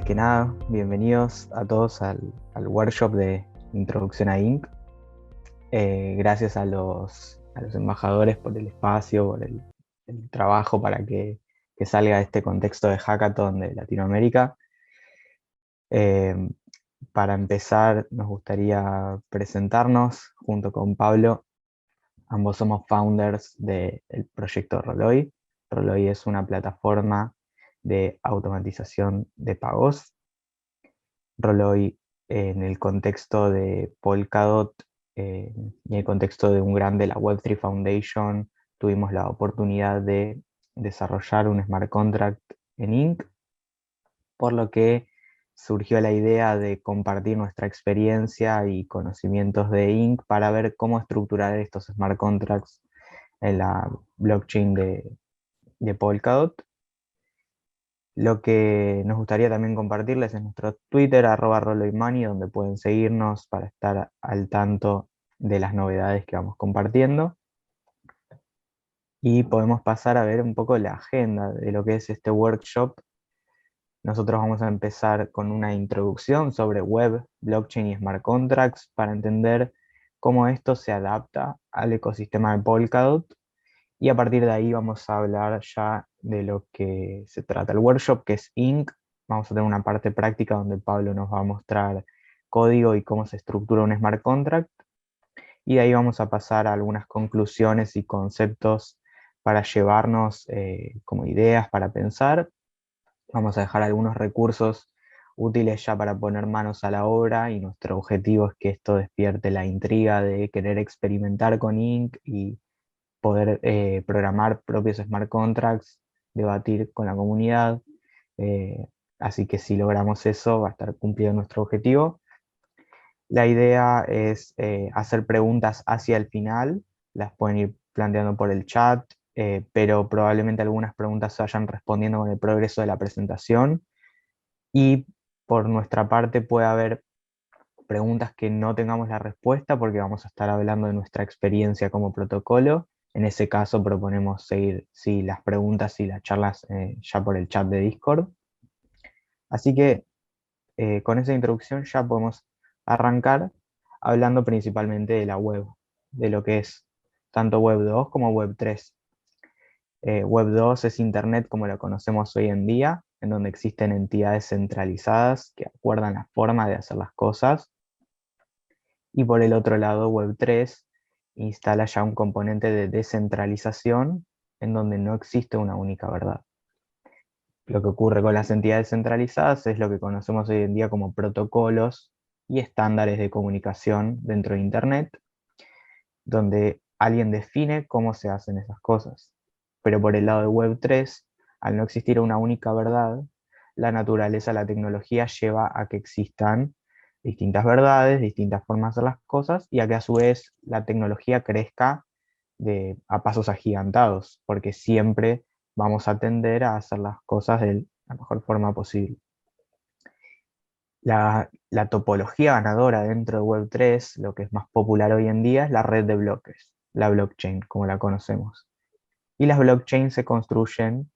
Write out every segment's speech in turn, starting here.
Antes que nada, bienvenidos a todos al workshop de Introducción a Inc. Gracias a los embajadores por el espacio, por el trabajo para que salga este contexto de hackathon de Latinoamérica. Eh, para empezar, nos gustaría presentarnos junto con Pablo. Ambos somos founders del proyecto Roloi. Roloi es una plataforma de automatización de pagos. Roloi, en el contexto de Polkadot y en el contexto de un grande, la Web3 Foundation, tuvimos la oportunidad de desarrollar un smart contract en Inc., por lo que surgió la idea de compartir nuestra experiencia y conocimientos de Inc. para ver cómo estructurar estos smart contracts en la blockchain de Polkadot. Lo que nos gustaría también compartirles es nuestro Twitter, @roloimani, donde pueden seguirnos para estar al tanto de las novedades que vamos compartiendo. Y podemos pasar a ver un poco la agenda de lo que es este workshop. Nosotros vamos a empezar con una introducción sobre web, blockchain y smart contracts para entender cómo esto se adapta al ecosistema de Polkadot. Y a partir de ahí vamos a hablar ya de lo que se trata el workshop, que es Inc. Vamos a tener una parte práctica donde Pablo nos va a mostrar código y cómo se estructura un smart contract. Y de ahí vamos a pasar a algunas conclusiones y conceptos para llevarnos como ideas para pensar. Vamos a dejar algunos recursos útiles ya para poner manos a la obra, y nuestro objetivo es que esto despierte la intriga de querer experimentar con Inc. y poder programar propios smart contracts, debatir con la comunidad. eh, Así que si logramos eso, va a estar cumplido nuestro objetivo. La idea es hacer preguntas hacia el final, las pueden ir planteando por el chat, pero probablemente algunas preguntas se vayan respondiendo con el progreso de la presentación, y por nuestra parte puede haber preguntas que no tengamos la respuesta porque vamos a estar hablando de nuestra experiencia como protocolo. En ese caso proponemos seguir las preguntas y las charlas ya por el chat de Discord. Así que con esa introducción ya podemos arrancar hablando principalmente de la web, de lo que es tanto Web 2 como Web 3. Web 2 es Internet como lo conocemos hoy en día, en donde existen entidades centralizadas que acuerdan la forma de hacer las cosas. Y por el otro lado, Web 3 instala ya un componente de descentralización en donde no existe una única verdad. Lo que ocurre con las entidades centralizadas es lo que conocemos hoy en día como protocolos y estándares de comunicación dentro de Internet, donde alguien define cómo se hacen esas cosas. Pero por el lado de Web 3, al no existir una única verdad, la naturaleza de la tecnología lleva a que existan distintas verdades, distintas formas de hacer las cosas, y a que a su vez la tecnología crezca a pasos agigantados, porque siempre vamos a tender a hacer las cosas de la mejor forma posible. La topología ganadora dentro de Web3, lo que es más popular hoy en día, es la red de bloques, la blockchain, como la conocemos. Y las blockchains se construyen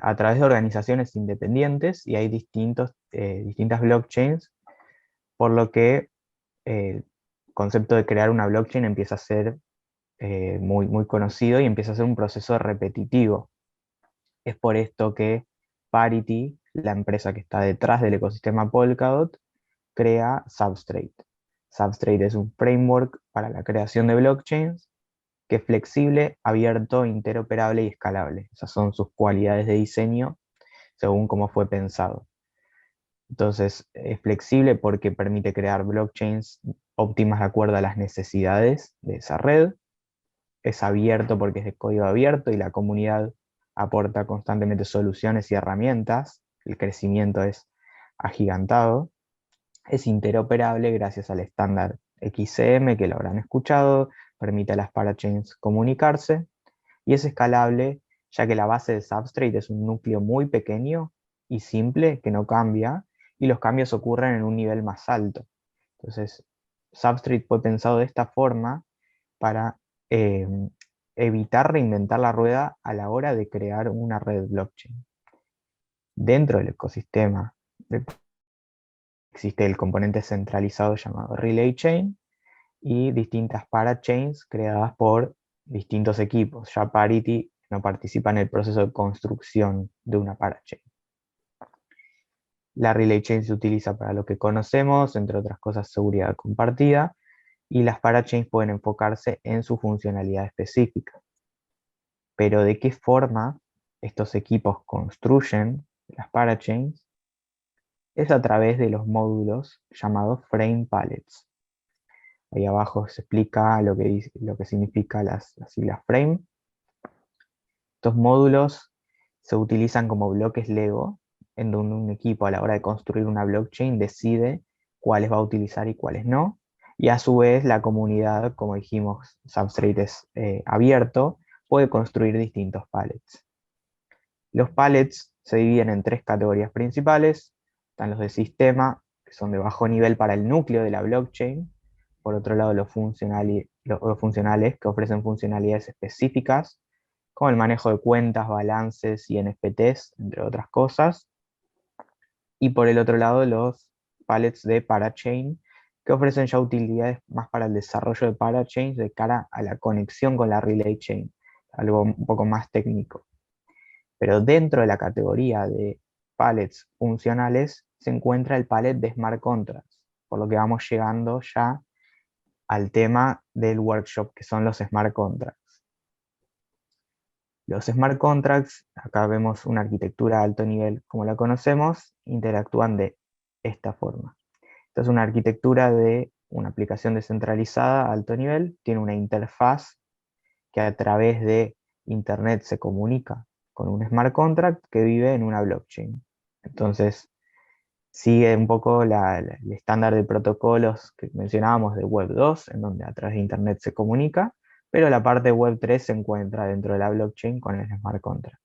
a través de organizaciones independientes, y hay distintas blockchains, por lo que el concepto de crear una blockchain empieza a ser muy, muy conocido y empieza a ser un proceso repetitivo. Es por esto que Parity, la empresa que está detrás del ecosistema Polkadot, crea Substrate. Substrate es un framework para la creación de blockchains que es flexible, abierto, interoperable y escalable. Esas son sus cualidades de diseño según cómo fue pensado. Entonces, es flexible porque permite crear blockchains óptimas de acuerdo a las necesidades de esa red. Es abierto porque es de código abierto y la comunidad aporta constantemente soluciones y herramientas. El crecimiento es agigantado. Es interoperable gracias al estándar XCM, que lo habrán escuchado, permite a las parachains comunicarse, y es escalable ya que la base de Substrate es un núcleo muy pequeño y simple que no cambia, y los cambios ocurren en un nivel más alto. Entonces, Substrate fue pensado de esta forma para eh, evitar reinventar la rueda a la hora de crear una red blockchain. Dentro del ecosistema existe el componente centralizado llamado Relay Chain y distintas parachains creadas por distintos equipos. Ya Parity no participa en el proceso de construcción de una parachain. La Relay Chain se utiliza para lo que conocemos, entre otras cosas, seguridad compartida, y las parachains pueden enfocarse en su funcionalidad específica. Pero ¿de qué forma estos equipos construyen las parachains? Es a través de los módulos llamados frame pallets. Ahí abajo se explica lo que significa las siglas frame. Estos módulos se utilizan como bloques Lego, en donde un equipo a la hora de construir una blockchain decide cuáles va a utilizar y cuáles no. Y a su vez la comunidad, como dijimos, Substrate es abierto, puede construir distintos pallets. Los pallets se dividen en tres categorías principales. Están los de sistema, que son de bajo nivel para el núcleo de la blockchain. Por otro lado, los funcionales, que ofrecen funcionalidades específicas, como el manejo de cuentas, balances y NFTs, entre otras cosas. Y por el otro lado, los pallets de parachain, que ofrecen ya utilidades más para el desarrollo de parachains de cara a la conexión con la relay chain, algo un poco más técnico. Pero dentro de la categoría de pallets funcionales se encuentra el pallet de smart contracts, por lo que vamos llegando ya al tema del workshop, que son los smart contracts. Los smart contracts, acá vemos una arquitectura de alto nivel como la conocemos, interactúan de esta forma. Esta es una arquitectura de una aplicación descentralizada a alto nivel, tiene una interfaz que a través de Internet se comunica con un smart contract que vive en una blockchain. Entonces, sigue un poco el estándar de protocolos que mencionábamos de Web 2, en donde a través de Internet se comunica, pero la parte de Web 3 se encuentra dentro de la blockchain con el smart contract.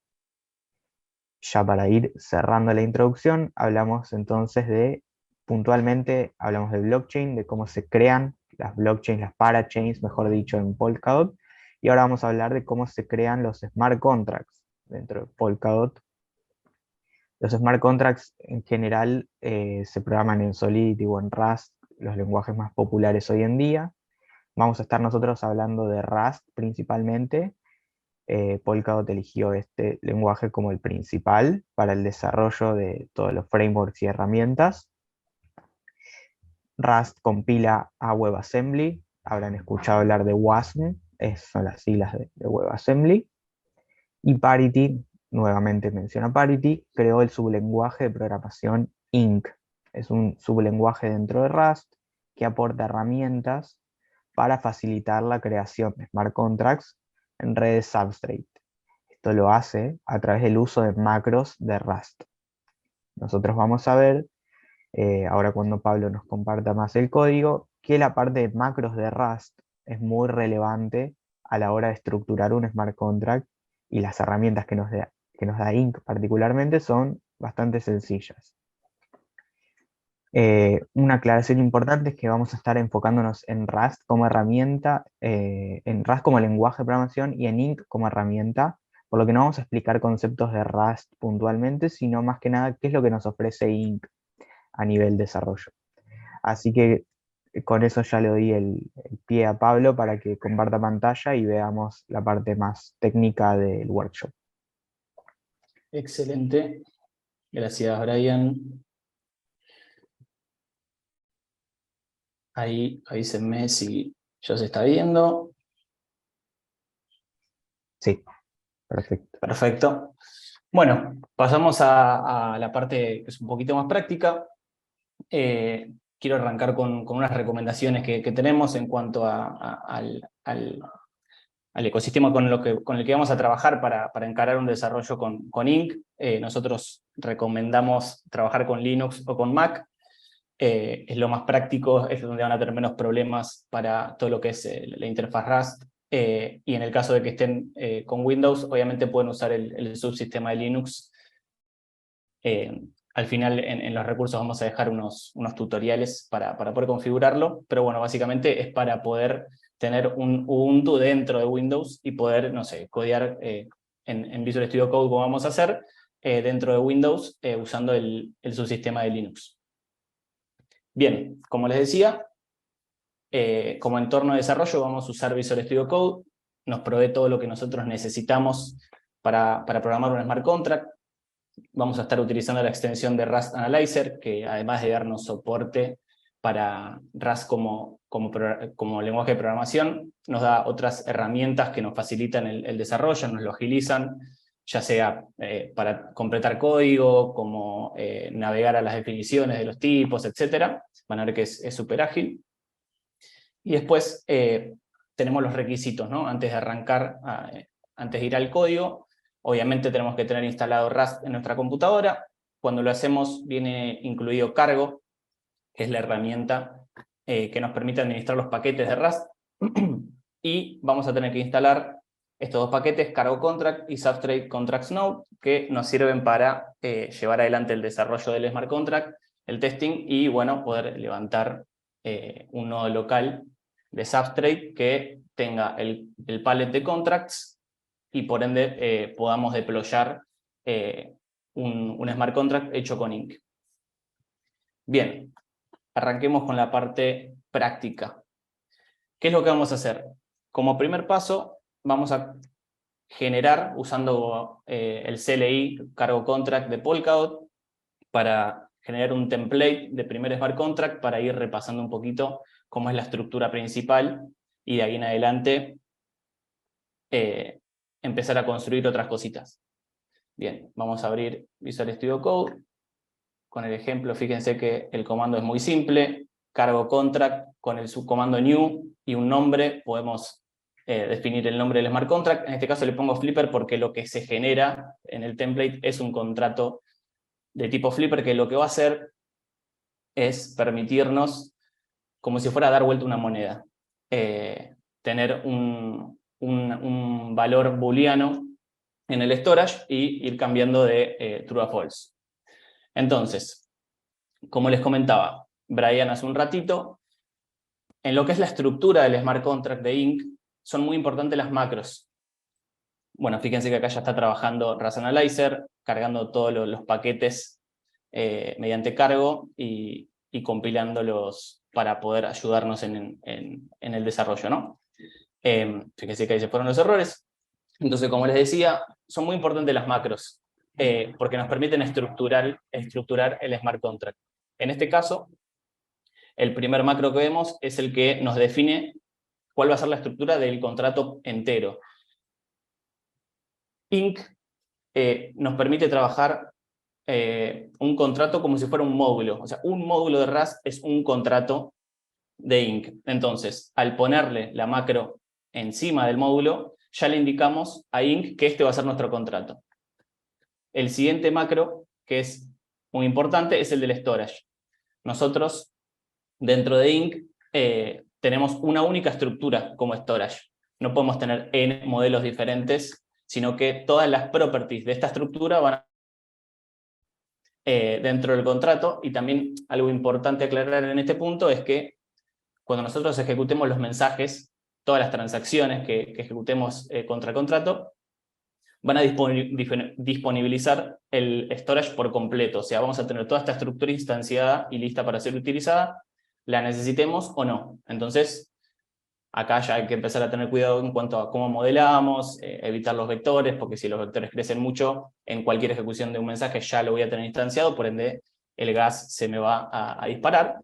Ya para ir cerrando la introducción, hablamos entonces puntualmente, hablamos de blockchain, de cómo se crean las blockchains, las parachains, mejor dicho, en Polkadot, y ahora vamos a hablar de cómo se crean los smart contracts dentro de Polkadot. Los smart contracts en general se programan en Solidity o en Rust, los lenguajes más populares hoy en día. Vamos a estar nosotros hablando de Rust principalmente. Polkadot eligió este lenguaje como el principal para el desarrollo de todos los frameworks y herramientas. Rust compila a WebAssembly, habrán escuchado hablar de WASM, son las siglas de WebAssembly. Y Parity, nuevamente menciona Parity, creó el sublenguaje de programación Inc. Es un sublenguaje dentro de Rust que aporta herramientas para facilitar la creación de smart contracts en redes Substrate. Esto lo hace a través del uso de macros de Rust. Nosotros vamos a ver, ahora cuando Pablo nos comparta más el código, que la parte de macros de Rust es muy relevante a la hora de estructurar un smart contract, y las herramientas que nos da Inc. particularmente son bastante sencillas. Una aclaración importante es que vamos a estar enfocándonos en Rust como herramienta, en Rust como lenguaje de programación y en Inc. como herramienta, por lo que no vamos a explicar conceptos de Rust puntualmente, sino más que nada qué es lo que nos ofrece Inc. a nivel desarrollo. Así que con eso ya le doy el pie a Pablo para que comparta pantalla y veamos la parte más técnica del workshop. Excelente. Gracias, Brian. Ahí avísenme si ya se está viendo. Sí, perfecto. Perfecto. Bueno, pasamos a la parte que es un poquito más práctica. Quiero arrancar con unas recomendaciones que tenemos en cuanto al ecosistema con el que vamos a trabajar para encarar un desarrollo con Inc. Nosotros recomendamos trabajar con Linux o con Mac. Es lo más práctico, es donde van a tener menos problemas para todo lo que es la interfaz Rust. Y en el caso de que estén con Windows, obviamente pueden usar el subsistema de Linux. Al final en los recursos vamos a dejar unos tutoriales para poder configurarlo, pero bueno, básicamente es para poder tener un Ubuntu dentro de Windows y poder, no sé, codear en Visual Studio Code como vamos a hacer, dentro de Windows usando el subsistema de Linux. Bien, como les decía, como entorno de desarrollo vamos a usar Visual Studio Code, nos provee todo lo que nosotros necesitamos para programar un smart contract. Vamos a estar utilizando la extensión de Rust Analyzer, que además de darnos soporte para Rust como lenguaje de programación, nos da otras herramientas que nos facilitan el desarrollo, nos lo agilizan, ya sea para completar código, como navegar a las definiciones de los tipos, etc. Van a ver que es súper ágil. Y después tenemos los requisitos, ¿no? Antes de arrancar, antes de ir al código, obviamente tenemos que tener instalado Rust en nuestra computadora. Cuando lo hacemos viene incluido Cargo, que es la herramienta que nos permite administrar los paquetes de Rust. Y vamos a tener que instalar estos dos paquetes, Cargo Contract y Substrate Contracts Node, que nos sirven para llevar adelante el desarrollo del Smart Contract, el testing y, bueno, poder levantar un nodo local de Substrate que tenga el palette de contracts y por ende podamos deployar un Smart Contract hecho con Ink. Bien, arranquemos con la parte práctica. ¿Qué es lo que vamos a hacer? Como primer paso, vamos a generar, usando el CLI, Cargo Contract de Polkadot, para generar un template de primer Smart Contract para ir repasando un poquito cómo es la estructura principal y de ahí en adelante empezar a construir otras cositas. Bien, vamos a abrir Visual Studio Code. Con el ejemplo, fíjense que el comando es muy simple. Cargo Contract con el subcomando new y un nombre, podemos definir el nombre del Smart Contract. En este caso le pongo Flipper porque lo que se genera en el template es un contrato de tipo Flipper que lo que va a hacer es permitirnos, como si fuera a dar vuelta una moneda, tener un valor booleano en el storage y ir cambiando de true a false. Entonces, como les comentaba Brian hace un ratito, en lo que es la estructura del Smart Contract de Ink, son muy importantes las macros. Bueno, fíjense que acá ya está trabajando Rust Analyzer, cargando todos los paquetes mediante cargo y compilándolos para poder ayudarnos en el desarrollo, ¿no? Fíjense que ahí se fueron los errores. Entonces, como les decía, son muy importantes las macros, porque nos permiten estructurar el Smart Contract. En este caso, el primer macro que vemos es el que nos define cuál va a ser la estructura del contrato entero. Ink nos permite trabajar un contrato como si fuera un módulo. O sea, un módulo de Rust es un contrato de Ink. Entonces, al ponerle la macro encima del módulo, ya le indicamos a Ink que este va a ser nuestro contrato. El siguiente macro, que es muy importante, es el del storage. Nosotros, dentro de Ink, tenemos una única estructura como storage. No podemos tener N modelos diferentes, sino que todas las properties de esta estructura van dentro del contrato. Y también algo importante aclarar en este punto es que cuando nosotros ejecutemos los mensajes, todas las transacciones que ejecutemos contra el contrato, van a disponibilizar el storage por completo. O sea, vamos a tener toda esta estructura instanciada y lista para ser utilizada, la necesitemos o no. Entonces, acá ya hay que empezar a tener cuidado en cuanto a cómo modelamos, evitar los vectores, porque si los vectores crecen mucho, en cualquier ejecución de un mensaje ya lo voy a tener instanciado, por ende el gas se me va a disparar.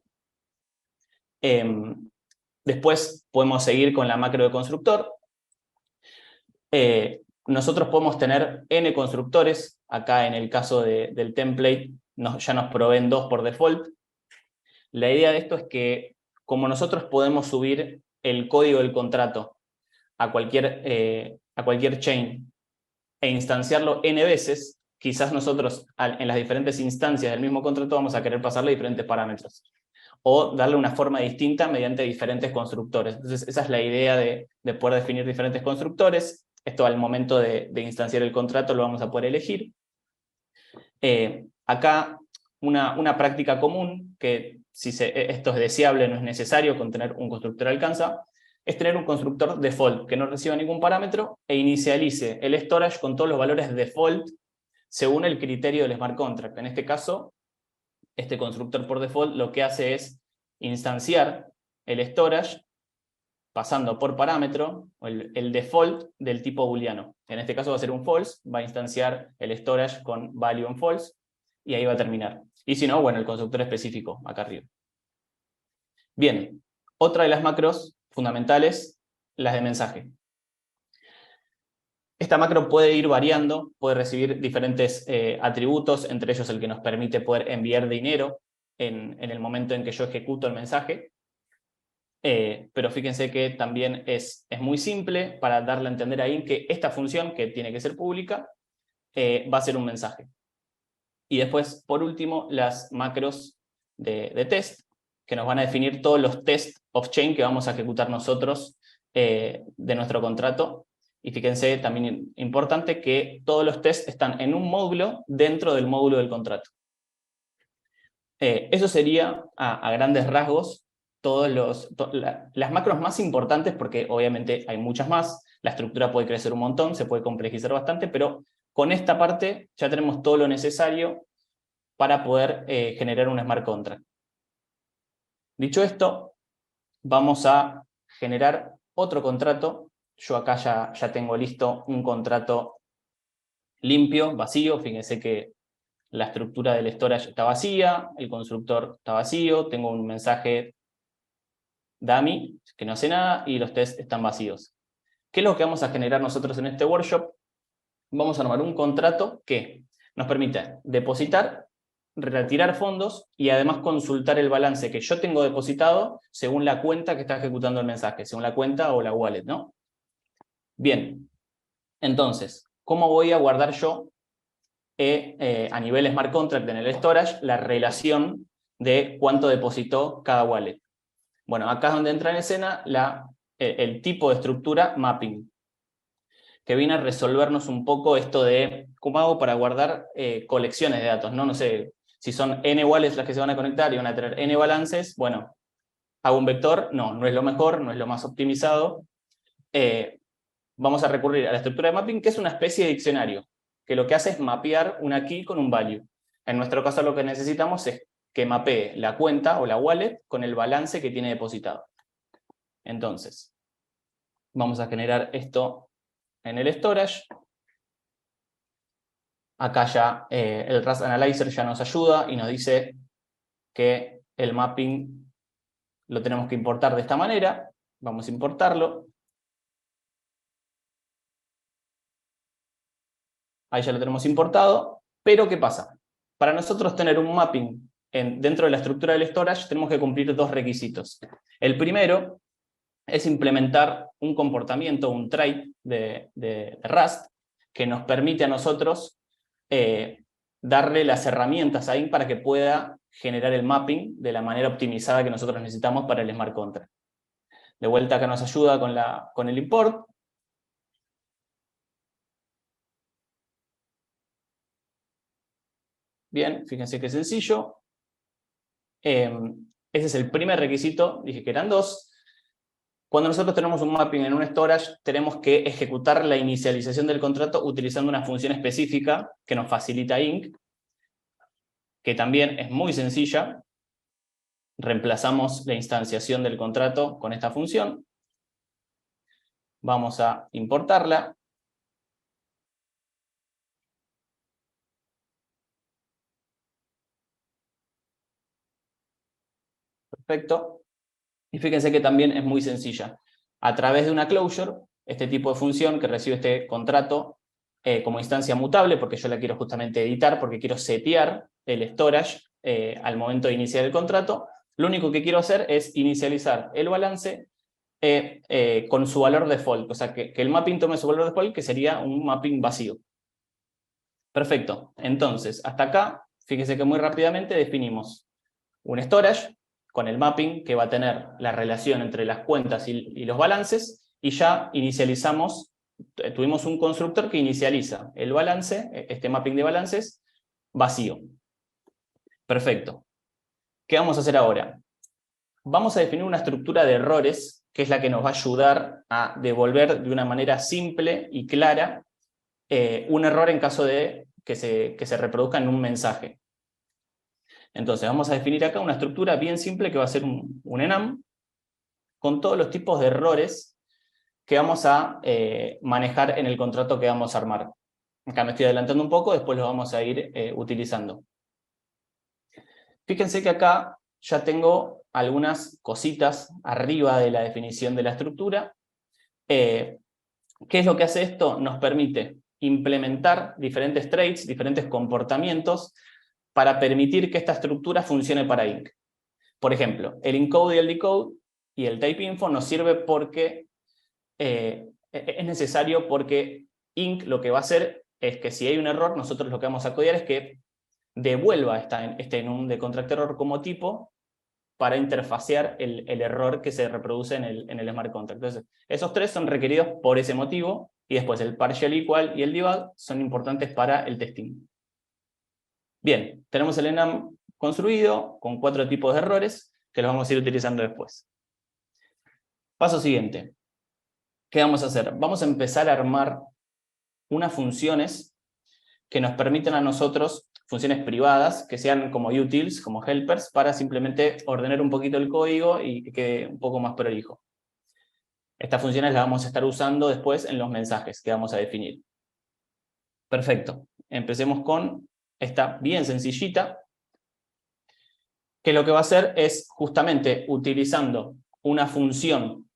Después podemos seguir con la macro de constructor. Nosotros podemos tener n constructores. Acá en el caso del template ya nos proveen 2 por default. La idea de esto es que como nosotros podemos subir el código del contrato a cualquier chain e instanciarlo n veces, quizás nosotros en las diferentes instancias del mismo contrato vamos a querer pasarle diferentes parámetros o darle una forma distinta mediante diferentes constructores. Entonces esa es la idea de poder definir diferentes constructores. Esto al momento de instanciar el contrato lo vamos a poder elegir. Acá una práctica común, que si esto es deseable, no es necesario, con tener un constructor alcanza, es tener un constructor default que no reciba ningún parámetro e inicialice el storage con todos los valores default según el criterio del smart contract. En este caso, este constructor por default lo que hace es instanciar el storage pasando por parámetro el default del tipo booleano. En este caso va a ser un false, va a instanciar el storage con value en false, y ahí va a terminar. Y si no, bueno, el constructor específico, acá arriba. Bien, otra de las macros fundamentales, las de mensaje. Esta macro puede ir variando, puede recibir diferentes atributos, entre ellos el que nos permite poder enviar dinero en el momento en que yo ejecuto el mensaje. Pero fíjense que también es muy simple para darle a entender ahí que esta función, que tiene que ser pública, va a ser un mensaje. Y después, por último, las macros de test, que nos van a definir todos los test off-chain que vamos a ejecutar nosotros de nuestro contrato. Y fíjense, también importante, que todos los tests están en un módulo dentro del módulo del contrato. Eso sería, a grandes rasgos, las macros más importantes, porque obviamente hay muchas más, la estructura puede crecer un montón, se puede complejizar bastante, pero con esta parte ya tenemos todo lo necesario para poder generar un smart contract. Dicho esto, vamos a generar otro contrato. Yo acá ya tengo listo un contrato limpio, vacío. Fíjense que la estructura del storage está vacía, el constructor está vacío, tengo un mensaje dummy que no hace nada y los tests están vacíos. ¿Qué es lo que vamos a generar nosotros en este workshop? Vamos a armar un contrato que nos permite depositar, retirar fondos y además consultar el balance que yo tengo depositado según la cuenta que está ejecutando el mensaje, según la cuenta o la wallet, ¿no? Bien, entonces, ¿cómo voy a guardar yo a nivel smart contract en el storage la relación de cuánto depositó cada wallet? Bueno, acá es donde entra en escena el tipo de estructura mapping, que viene a resolvernos un poco esto de cómo hago para guardar colecciones de datos, ¿no? No sé, si son n wallets las que se van a conectar y van a tener n balances, bueno, hago un vector, no es lo mejor, no es lo más optimizado. Vamos a recurrir a la estructura de mapping, que es una especie de diccionario, que lo que hace es mapear una key con un value. En nuestro caso lo que necesitamos es que mapee la cuenta o la wallet con el balance que tiene depositado. Entonces, vamos a generar esto en el storage. Acá ya el Rust Analyzer ya nos ayuda y nos dice que el mapping lo tenemos que importar de esta manera. Vamos a importarlo. Ahí ya lo tenemos importado. Pero ¿qué pasa? Para nosotros tener un mapping dentro de la estructura del storage tenemos que cumplir dos requisitos. El primero es implementar un comportamiento, un trait de Rust que nos permite a nosotros darle las herramientas ahí para que pueda generar el mapping de la manera optimizada que nosotros necesitamos para el smart contract. De vuelta acá nos ayuda con el import. Bien, fíjense qué sencillo. Ese es el primer requisito, dije que eran dos. Cuando nosotros tenemos un mapping en un storage, tenemos que ejecutar la inicialización del contrato utilizando una función específica que nos facilita Inc, que también es muy sencilla. Reemplazamos la instanciación del contrato con esta función. Vamos a importarla. Perfecto. Y fíjense que también es muy sencilla. A través de una closure, este tipo de función que recibe este contrato como instancia mutable, porque yo la quiero justamente editar, porque quiero setear el storage al momento de iniciar el contrato, lo único que quiero hacer es inicializar el balance con su valor default, o sea, que el mapping tome su valor default, que sería un mapping vacío. Perfecto. Entonces, hasta acá, fíjense que muy rápidamente definimos un storage con el mapping que va a tener la relación entre las cuentas y los balances, y ya inicializamos, tuvimos un constructor que inicializa el balance, este mapping de balances, vacío. Perfecto. ¿Qué vamos a hacer ahora? Vamos a definir una estructura de errores, que es la que nos va a ayudar a devolver de una manera simple y clara un error en caso de que se reproduzca en un mensaje. Entonces vamos a definir acá una estructura bien simple que va a ser un enum con todos los tipos de errores que vamos a manejar en el contrato que vamos a armar. Acá me estoy adelantando un poco, después lo vamos a ir utilizando. Fíjense que acá ya tengo algunas cositas arriba de la definición de la estructura. ¿Qué es lo que hace esto? Nos permite implementar diferentes traits, diferentes comportamientos, para permitir que esta estructura funcione para Inc. Por ejemplo, el encode y el decode y el type info nos sirve porque es necesario, porque Inc lo que va a hacer es que si hay un error, nosotros lo que vamos a codear es que devuelva este enum de contract error como tipo para interfacear el error que se reproduce en el smart contract. Entonces, esos tres son requeridos por ese motivo, y después el partial equal y el debug son importantes para el testing. Bien, tenemos el enum construido con 4 tipos de errores que los vamos a ir utilizando después. Paso siguiente. ¿Qué vamos a hacer? Vamos a empezar a armar unas funciones que nos permiten a nosotros, funciones privadas, que sean como utils, como helpers, para simplemente ordenar un poquito el código y que quede un poco más prolijo. Estas funciones las vamos a estar usando después en los mensajes que vamos a definir. Perfecto. Empecemos con esta bien sencillita, que lo que va a hacer es justamente utilizando una función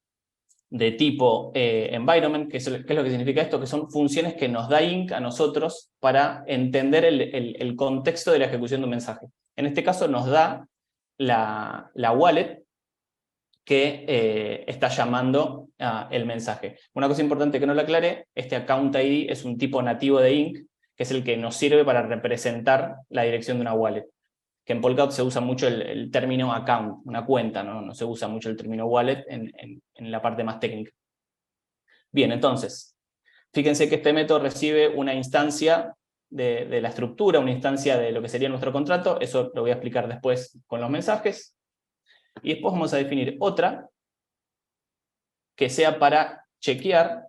de tipo environment, ¿qué es lo que significa esto? Que son funciones que nos da Inc a nosotros para entender el contexto de la ejecución de un mensaje. En este caso nos da la wallet que está llamando el mensaje. Una cosa importante que no lo aclaré, este account ID es un tipo nativo de Inc, que es el que nos sirve para representar la dirección de una wallet. Que en Polkadot se usa mucho el término account, una cuenta, no se usa mucho el término wallet en la parte más técnica. Bien, entonces, fíjense que este método recibe una instancia de la estructura, una instancia de lo que sería nuestro contrato, eso lo voy a explicar después con los mensajes, y después vamos a definir otra que sea para chequear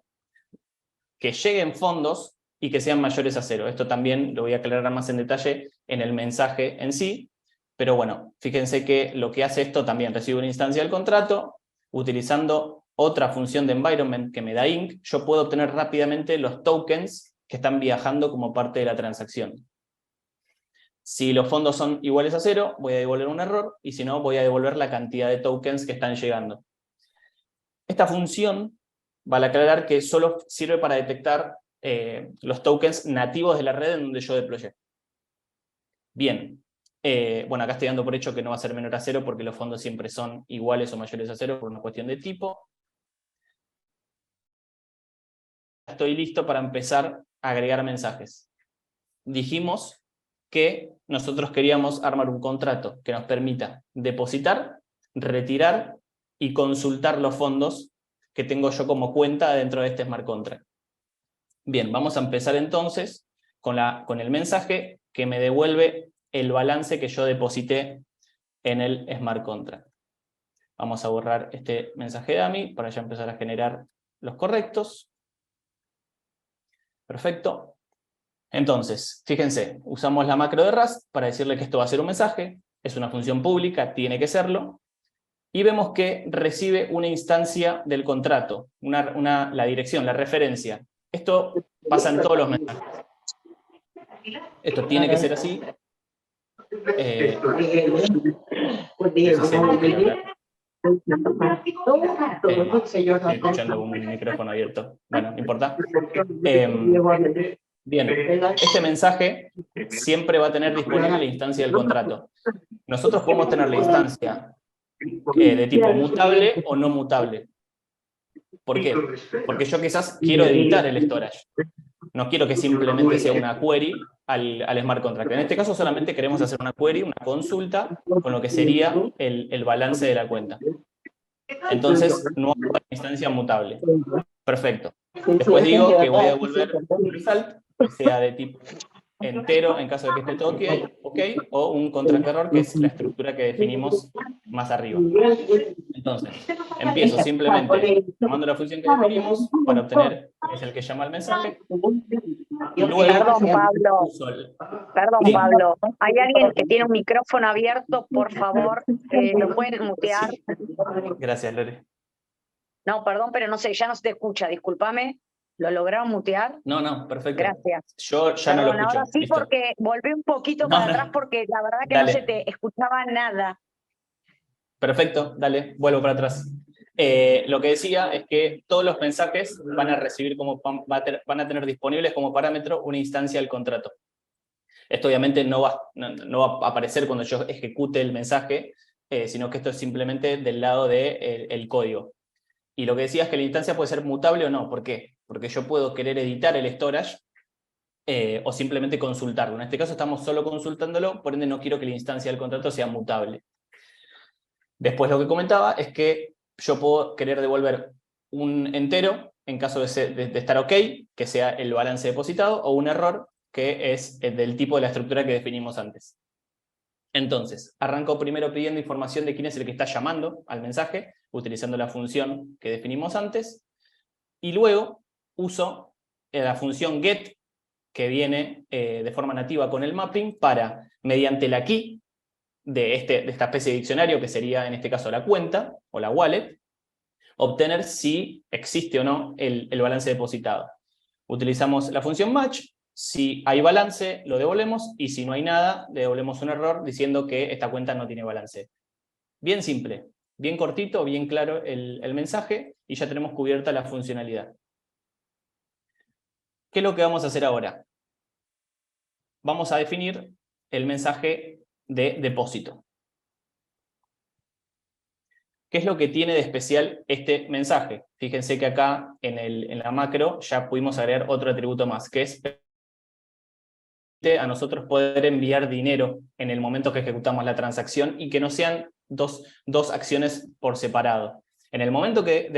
que lleguen fondos y que sean mayores a 0. Esto también lo voy a aclarar más en detalle en el mensaje en sí, pero bueno, fíjense que lo que hace esto también recibe una instancia del contrato, utilizando otra función de environment que me da Inc, yo puedo obtener rápidamente los tokens que están viajando como parte de la transacción. Si los fondos son iguales a 0, voy a devolver un error, y si no, voy a devolver la cantidad de tokens que están llegando. Esta función, vale aclarar que solo sirve para detectar los tokens nativos de la red en donde yo deployé. Bien, bueno, acá estoy dando por hecho que no va a ser menor a 0 porque los fondos siempre son iguales o mayores a 0 por una cuestión de tipo. Estoy listo para empezar a agregar mensajes. Dijimos que nosotros queríamos armar un contrato que nos permita depositar, retirar y consultar los fondos que tengo yo como cuenta dentro de este smart contract. Bien, vamos a empezar entonces con el mensaje que me devuelve el balance que yo deposité en el smart contract. Vamos a borrar este mensaje dummy para ya empezar a generar los correctos. Perfecto. Entonces, fíjense, usamos la macro de Rust para decirle que esto va a ser un mensaje, es una función pública, tiene que serlo, y vemos que recibe una instancia del contrato, la dirección, la referencia. Esto pasa en todos los mensajes. Esto tiene que ser así. Estoy escuchando un micrófono abierto. Bueno, no importa. Bien, este mensaje siempre va a tener disponible la instancia del contrato. Nosotros podemos tener la instancia de tipo mutable o no mutable. ¿Por qué? Porque yo quizás quiero editar el storage. No quiero que simplemente sea una query al smart contract. En este caso solamente queremos hacer una query, una consulta, con lo que sería el balance de la cuenta. Entonces no hay una instancia mutable. Perfecto. Después digo que voy a devolver un result, que sea de tipo entero en caso de que esté todo ok, o un contract error, que es la estructura que definimos más arriba. Entonces, Entonces, empiezo simplemente llamando la función que definimos para obtener, es el que llama el mensaje, y luego Perdón, Pablo. uso Perdón, sí, Pablo. Hay alguien que tiene un micrófono abierto, por favor, ¿lo pueden mutear? sí. Gracias, Lore. No, perdón, pero no sé, ya no se te escucha, discúlpame. ¿Lo lograron mutear? No, perfecto. Gracias. Yo ya no lo Perdón, ahora escucho. sí, Listo. porque volví un poquito No, para atrás porque la verdad que no se dale. te escuchaba nada. Perfecto, dale, vuelvo para atrás. Lo que decía es que todos los mensajes van a recibir van a tener disponibles como parámetro una instancia del contrato. Esto obviamente no va a aparecer cuando yo ejecute el mensaje, sino que esto es simplemente del lado del código. Y lo que decía es que la instancia puede ser mutable o no. ¿Por qué? Porque yo puedo querer editar el storage o simplemente consultarlo. En este caso estamos solo consultándolo, por ende no quiero que la instancia del contrato sea mutable. Después lo que comentaba es que yo puedo querer devolver un entero en caso de estar ok, que sea el balance depositado, o un error que es del tipo de la estructura que definimos antes. Entonces, arranco primero pidiendo información de quién es el que está llamando al mensaje, utilizando la función que definimos antes, y luego uso la función get, que viene de forma nativa con el mapping, para, mediante la key de esta especie de diccionario, que sería en este caso la cuenta o la wallet, obtener si existe o no el balance depositado. Utilizamos la función match, si hay balance lo devolvemos, y si no hay nada, le devolvemos un error diciendo que esta cuenta no tiene balance. Bien simple, bien cortito, bien claro el mensaje, y ya tenemos cubierta la funcionalidad. ¿Qué es lo que vamos a hacer ahora? Vamos a definir el mensaje de depósito. ¿Qué es lo que tiene de especial este mensaje? Fíjense que acá en la macro ya pudimos agregar otro atributo más, que es a nosotros poder enviar dinero en el momento que ejecutamos la transacción y que no sean dos acciones por separado. En el momento que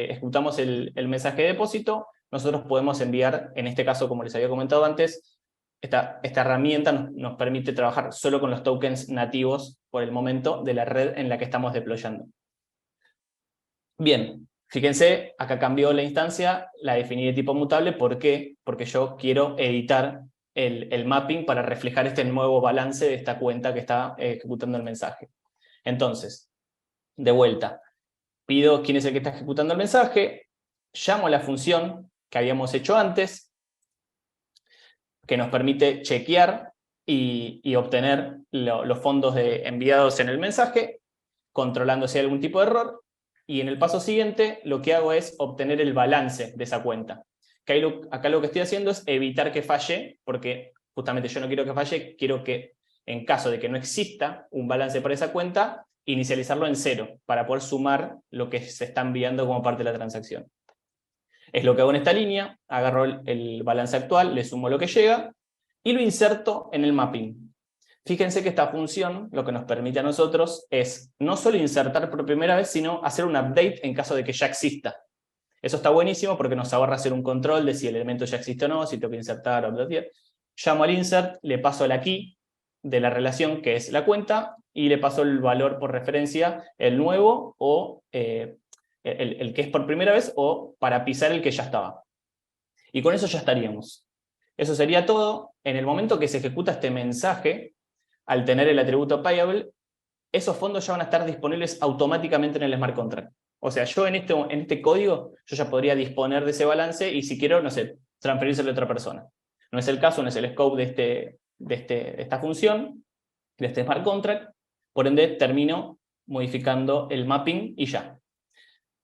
ejecutamos el mensaje de depósito, nosotros podemos enviar, en este caso, como les había comentado antes, esta herramienta nos permite trabajar solo con los tokens nativos por el momento de la red en la que estamos deployando. Bien, fíjense, acá cambió la instancia, la definí de tipo mutable. ¿Por qué? Porque yo quiero editar el mapping para reflejar este nuevo balance de esta cuenta que está ejecutando el mensaje. Entonces, de vuelta, pido quién es el que está ejecutando el mensaje, llamo a la función que habíamos hecho antes, que nos permite chequear y obtener los fondos enviados en el mensaje, controlando si hay algún tipo de error, y en el paso siguiente lo que hago es obtener el balance de esa cuenta. Acá lo que estoy haciendo es evitar que falle, porque justamente yo no quiero que falle, quiero que en caso de que no exista un balance para esa cuenta, inicializarlo en 0, para poder sumar lo que se está enviando como parte de la transacción. Es lo que hago en esta línea, agarro el balance actual, le sumo lo que llega, y lo inserto en el mapping. Fíjense que esta función lo que nos permite a nosotros es no solo insertar por primera vez, sino hacer un update en caso de que ya exista. Eso está buenísimo porque nos ahorra hacer un control de si el elemento ya existe o no, si tengo que insertar o updatear. Llamo al insert, le paso la key de la relación, que es la cuenta, y le paso el valor por referencia, el nuevo o el que es por primera vez, o para pisar el que ya estaba. Y con eso ya estaríamos. Eso sería todo. En el momento que se ejecuta este mensaje, al tener el atributo payable, esos fondos ya van a estar disponibles automáticamente en el smart contract. O sea, yo en este código, yo ya podría disponer de ese balance y si quiero, no sé, transferírselo a otra persona. No es el caso, no es el scope de esta función, de este smart contract, por ende termino modificando el mapping y ya.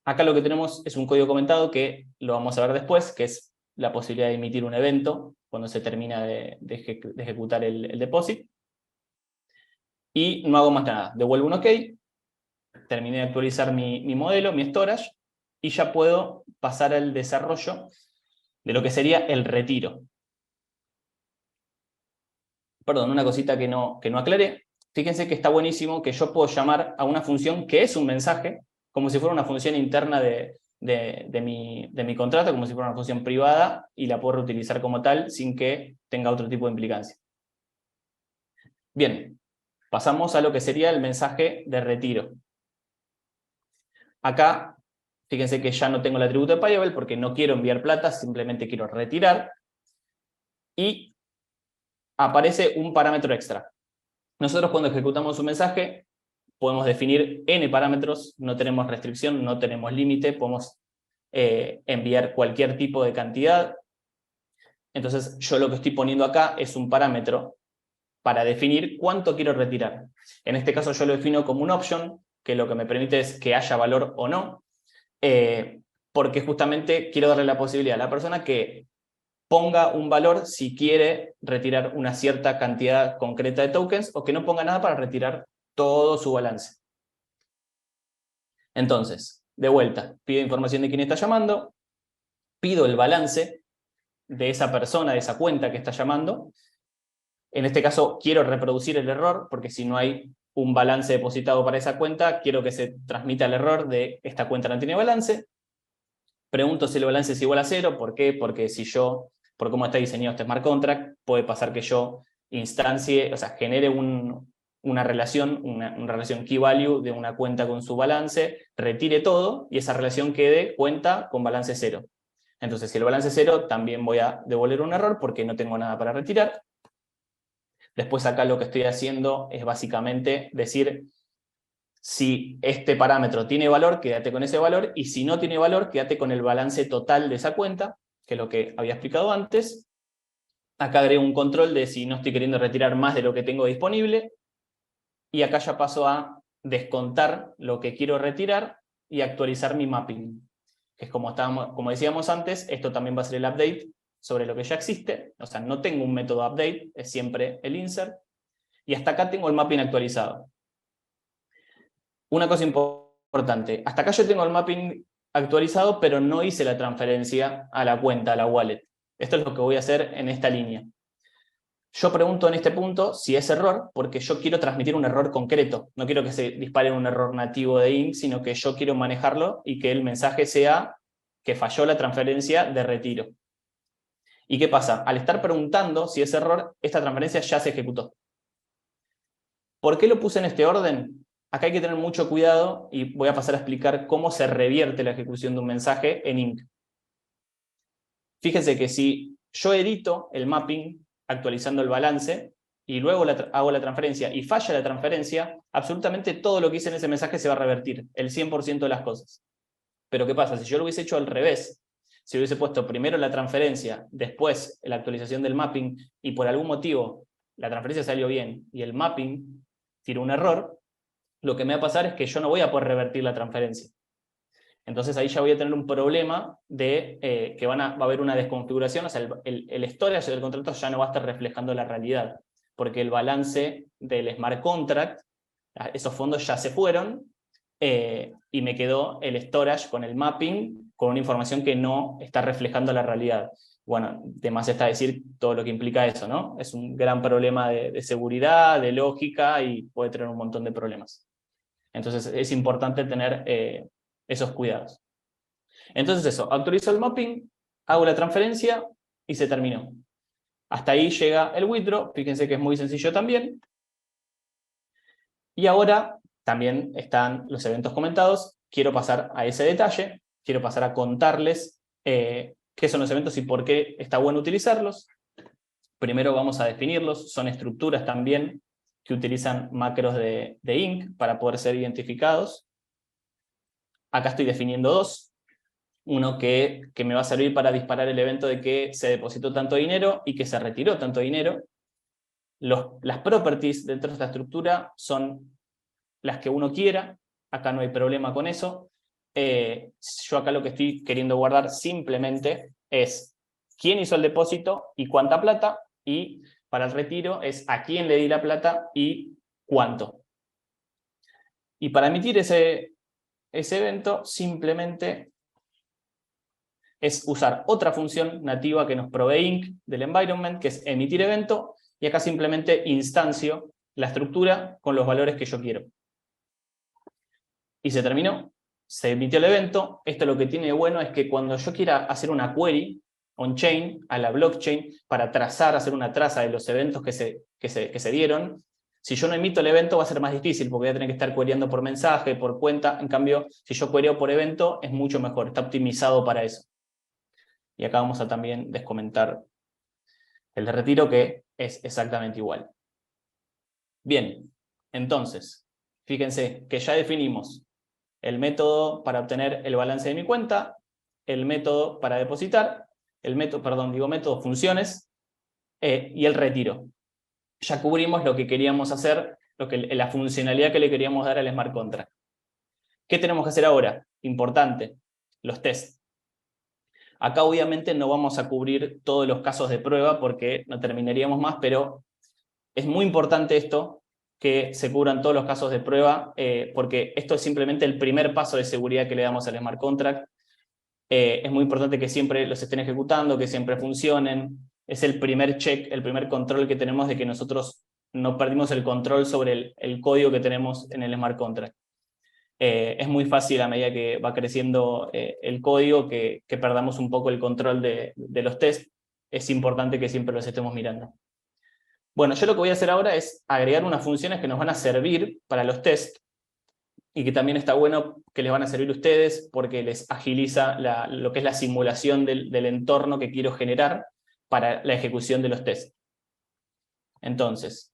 Acá lo que tenemos es un código comentado que lo vamos a ver después, que es la posibilidad de emitir un evento cuando se termina de ejecutar el depósito. Y no hago más nada, devuelvo un OK, terminé de actualizar mi modelo, mi storage, y ya puedo pasar al desarrollo de lo que sería el retiro. Perdón, una cosita que no aclaré. Fíjense que está buenísimo que yo puedo llamar a una función que es un mensaje, como si fuera una función interna de mi contrato, como si fuera una función privada, y la puedo reutilizar como tal sin que tenga otro tipo de implicancia. Bien, pasamos a lo que sería el mensaje de retiro. Acá, fíjense que ya no tengo el atributo de payable porque no quiero enviar plata, simplemente quiero retirar. Y aparece un parámetro extra. Nosotros cuando ejecutamos un mensaje podemos definir n parámetros, no tenemos restricción, no tenemos límite, podemos enviar cualquier tipo de cantidad. Entonces yo lo que estoy poniendo acá es un parámetro para definir cuánto quiero retirar. En este caso yo lo defino como un option, que lo que me permite es que haya valor o no, porque justamente quiero darle la posibilidad a la persona que ponga un valor si quiere retirar una cierta cantidad concreta de tokens o que no ponga nada para retirar todo su balance. Entonces, de vuelta, pido información de quién está llamando, pido el balance de esa persona, de esa cuenta que está llamando. En este caso quiero reproducir el error, porque si no hay un balance depositado para esa cuenta, quiero que se transmita el error de esta cuenta no tiene balance. Pregunto si el balance es igual a 0. ¿Por qué? Porque si yo, por cómo está diseñado este smart contract, puede pasar que yo instancie, o sea, genere una relación key value de una cuenta con su balance, retire todo y esa relación quede cuenta con balance 0. Entonces, si el balance es 0, también voy a devolver un error porque no tengo nada para retirar. Después acá lo que estoy haciendo es básicamente decir si este parámetro tiene valor, quédate con ese valor, y si no tiene valor, quédate con el balance total de esa cuenta, que es lo que había explicado antes. Acá agrego un control de si no estoy queriendo retirar más de lo que tengo disponible, y acá ya paso a descontar lo que quiero retirar y actualizar mi mapping, que es como decíamos antes, esto también va a ser el update sobre lo que ya existe, o sea, no tengo un método update, es siempre el insert, y hasta acá tengo el mapping actualizado. Una cosa importante, hasta acá yo tengo el mapping actualizado, pero no hice la transferencia a la cuenta, a la wallet. Esto es lo que voy a hacer en esta línea. Yo pregunto en este punto si es error, porque yo quiero transmitir un error concreto. No quiero que se dispare un error nativo de INC, sino que yo quiero manejarlo y que el mensaje sea que falló la transferencia de retiro. ¿Y qué pasa? Al estar preguntando si es error, esta transferencia ya se ejecutó. ¿Por qué lo puse en este orden? Acá hay que tener mucho cuidado y voy a pasar a explicar cómo se revierte la ejecución de un mensaje en INC. Fíjense que si yo edito el mapping actualizando el balance y luego hago la transferencia y falla la transferencia, absolutamente todo lo que hice en ese mensaje se va a revertir, el 100% de las cosas. Pero ¿qué pasa? Si yo lo hubiese hecho al revés, si hubiese puesto primero la transferencia, después la actualización del mapping y por algún motivo la transferencia salió bien y el mapping tiró un error, lo que me va a pasar es que yo no voy a poder revertir la transferencia. Entonces ahí ya voy a tener un problema de que va a haber una desconfiguración, o sea, el storage del contrato ya no va a estar reflejando la realidad, porque el balance del smart contract, esos fondos ya se fueron, y me quedó el storage con el mapping, con una información que no está reflejando la realidad. Bueno, de más está decir todo lo que implica eso, ¿no? Es un gran problema de seguridad, de lógica, y puede tener un montón de problemas. Entonces es importante tener esos cuidados. Entonces eso, actualizo el mapping, hago la transferencia y se terminó. Hasta ahí llega el withdraw, fíjense que es muy sencillo también. Y ahora también están los eventos comentados. Quiero pasar a ese detalle, quiero pasar a contarles qué son los eventos y por qué está bueno utilizarlos. Primero vamos a definirlos, son estructuras también que utilizan macros de INC para poder ser identificados. Acá estoy definiendo dos. Uno que me va a servir para disparar el evento de que se depositó tanto dinero y que se retiró tanto dinero. Las properties dentro de esta estructura son las que uno quiera. Acá no hay problema con eso. Yo acá lo que estoy queriendo guardar simplemente es quién hizo el depósito y cuánta plata, y para el retiro es a quién le di la plata y cuánto. Y para emitir ese evento simplemente es usar otra función nativa que nos provee INC del environment, que es emitir evento, y acá simplemente instancio la estructura con los valores que yo quiero. Y se terminó, se emitió el evento. Esto lo que tiene de bueno es que cuando yo quiera hacer una query on-chain a la blockchain para hacer una traza de los eventos que se dieron, Si yo no emito el evento va a ser más difícil, porque voy a tener que estar queryando por mensaje, por cuenta. En cambio, si yo queryo por evento, es mucho mejor, está optimizado para eso. Y acá vamos a también descomentar el de retiro, que es exactamente igual. Bien, entonces, fíjense que ya definimos el método para obtener el balance de mi cuenta, el método para depositar, el método, método, funciones, y el retiro. Ya cubrimos lo que queríamos hacer, la funcionalidad que le queríamos dar al smart contract. ¿Qué tenemos que hacer ahora? Importante, los tests. Acá obviamente no vamos a cubrir todos los casos de prueba porque no terminaríamos más, pero es muy importante esto, que se cubran todos los casos de prueba, porque esto es simplemente el primer paso de seguridad que le damos al smart contract. Es muy importante que siempre los estén ejecutando, que siempre funcionen. Es el primer check, el primer control que tenemos de que nosotros no perdimos el control sobre el código que tenemos en el smart contract. Es muy fácil a medida que va creciendo el código que perdamos un poco el control de los tests. Es importante que siempre los estemos mirando. Bueno, yo lo que voy a hacer ahora es agregar unas funciones que nos van a servir para los tests y que también está bueno que les van a servir a ustedes porque les agiliza lo que es la simulación del entorno que quiero generar para la ejecución de los tests. Entonces,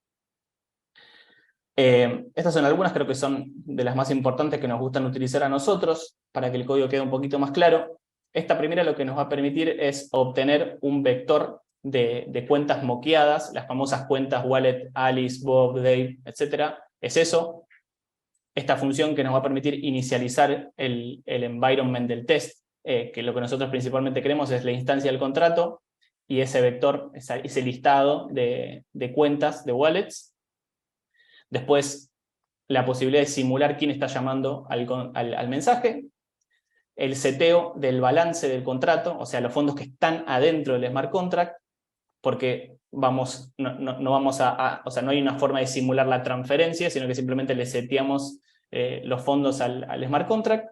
estas son algunas, creo que son de las más importantes que nos gustan utilizar a nosotros para que el código quede un poquito más claro. Esta primera lo que nos va a permitir es obtener un vector de cuentas moqueadas, las famosas cuentas wallet, Alice, Bob, Dave, etc. Es eso. Esta función que nos va a permitir inicializar el environment del test, que lo que nosotros principalmente queremos es la instancia del contrato y ese vector, ese listado de cuentas, de wallets. Después, la posibilidad de simular quién está llamando al mensaje. El seteo del balance del contrato, o sea, los fondos que están adentro del smart contract, porque no hay una forma de simular la transferencia, sino que simplemente le seteamos los fondos al smart contract,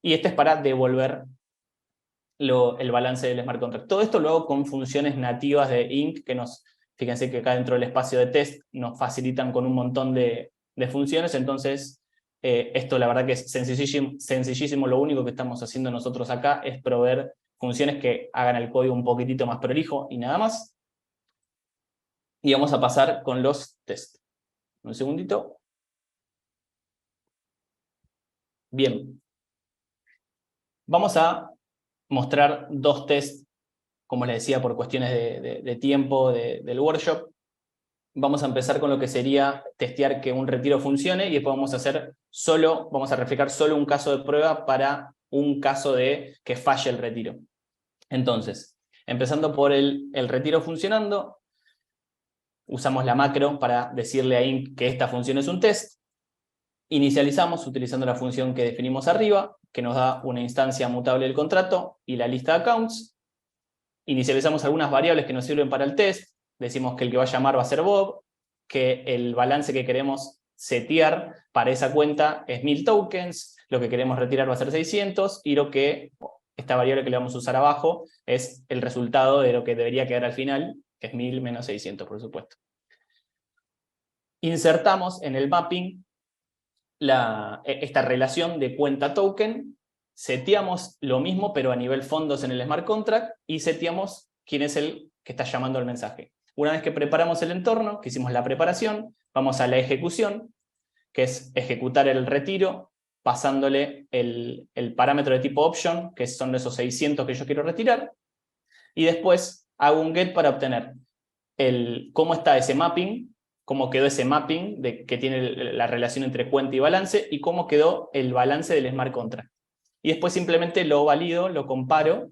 y este es para devolver el balance del smart contract. Todo esto lo hago con funciones nativas de Inc, que fíjense que acá dentro del espacio de test nos facilitan con un montón de funciones, entonces esto la verdad que es sencillísimo. Lo único que estamos haciendo nosotros acá es proveer funciones que hagan el código un poquitito más prolijo y nada más. Y vamos a pasar con los tests. Un segundito. Bien. Vamos a mostrar dos tests, como les decía, por cuestiones de tiempo del workshop. Vamos a empezar con lo que sería testear que un retiro funcione y después vamos a reflejar solo un caso de prueba para un caso de que falle el retiro. Entonces, empezando por el retiro funcionando, usamos la macro para decirle a Inc que esta función es un test. Inicializamos utilizando la función que definimos arriba, que nos da una instancia mutable del contrato y la lista de accounts. Inicializamos algunas variables que nos sirven para el test. Decimos que el que va a llamar va a ser Bob, que el balance que queremos setear para esa cuenta es 1000 tokens, lo que queremos retirar va a ser 600, y esta variable que le vamos a usar abajo es el resultado de lo que debería quedar al final, que es 1000 menos 600, por supuesto. Insertamos en el mapping esta relación de cuenta token, seteamos lo mismo pero a nivel fondos en el smart contract y seteamos quién es el que está llamando el mensaje. Una vez que preparamos el entorno, que hicimos la preparación, vamos a la ejecución, que es ejecutar el retiro, pasándole el parámetro de tipo option, que son esos 600 que yo quiero retirar, y después hago un get para obtener cómo está ese mapping, cómo quedó ese mapping que tiene la relación entre cuenta y balance, y cómo quedó el balance del smart contract. Y después simplemente lo valido, lo comparo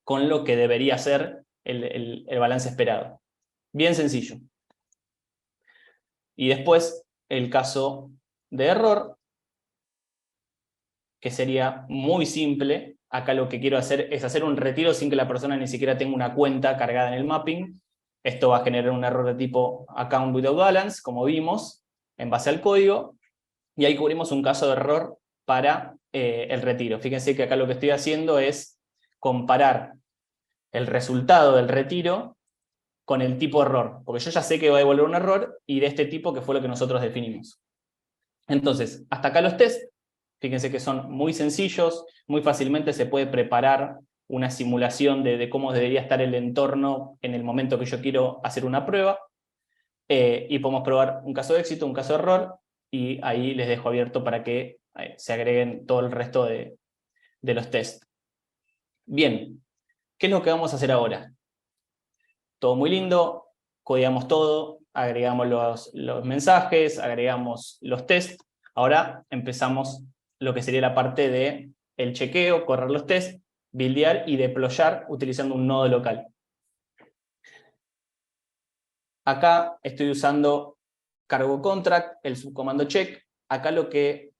con lo que debería ser el balance esperado. Bien sencillo. Y después el caso de error, que sería muy simple. Acá lo que quiero hacer es hacer un retiro sin que la persona ni siquiera tenga una cuenta cargada en el mapping. Esto va a generar un error de tipo account without balance, como vimos, en base al código. Y ahí cubrimos un caso de error para el retiro. Fíjense que acá lo que estoy haciendo es comparar el resultado del retiro con el tipo error, porque yo ya sé que va a devolver un error y de este tipo que fue lo que nosotros definimos. Entonces, hasta acá los tests, fíjense que son muy sencillos, muy fácilmente se puede preparar una simulación de cómo debería estar el entorno en el momento que yo quiero hacer una prueba, y podemos probar un caso de éxito, un caso de error, y ahí les dejo abierto para que se agreguen todo el resto de los tests. Bien, ¿qué es lo que vamos a hacer ahora? Todo muy lindo, codeamos todo, agregamos los mensajes, agregamos los tests. Ahora empezamos lo que sería la parte de el chequeo, correr los tests, buildear y deployar utilizando un nodo local. Acá estoy usando cargo contract, el subcomando check. Acá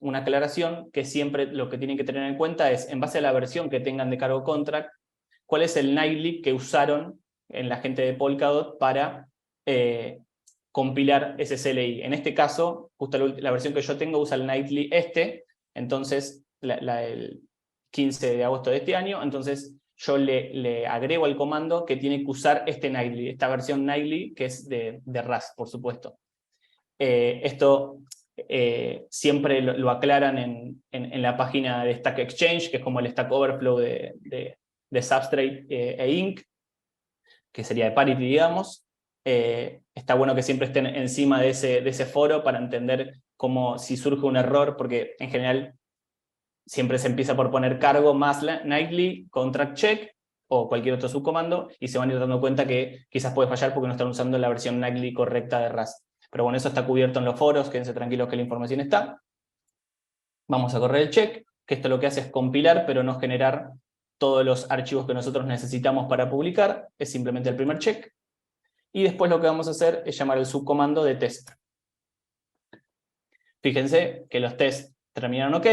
una aclaración que siempre lo que tienen que tener en cuenta es, en base a la versión que tengan de cargo contract, cuál es el nightly que usaron en la gente de Polkadot para compilar ese CLI. En este caso, justo la versión que yo tengo usa el nightly entonces el 15 de agosto de este año, entonces yo le agrego al comando que tiene que usar este nightly, esta versión nightly que es de Rust, por supuesto. Esto siempre lo aclaran en la página de Stack Exchange, que es como el Stack Overflow de Substrate e Inc., que sería de Parity, digamos. Está bueno que siempre estén encima de ese foro para entender cómo, si surge un error, porque en general siempre se empieza por poner cargo más nightly, contract check, o cualquier otro subcomando, y se van a ir dando cuenta que quizás puede fallar porque no están usando la versión nightly correcta de Rust. Pero bueno, eso está cubierto en los foros, quédense tranquilos que la información está. Vamos a correr el check, que esto lo que hace es compilar, pero no generar todos los archivos que nosotros necesitamos para publicar, es simplemente el primer check. Y después lo que vamos a hacer es llamar el subcomando de test. Fíjense que los tests terminaron ok,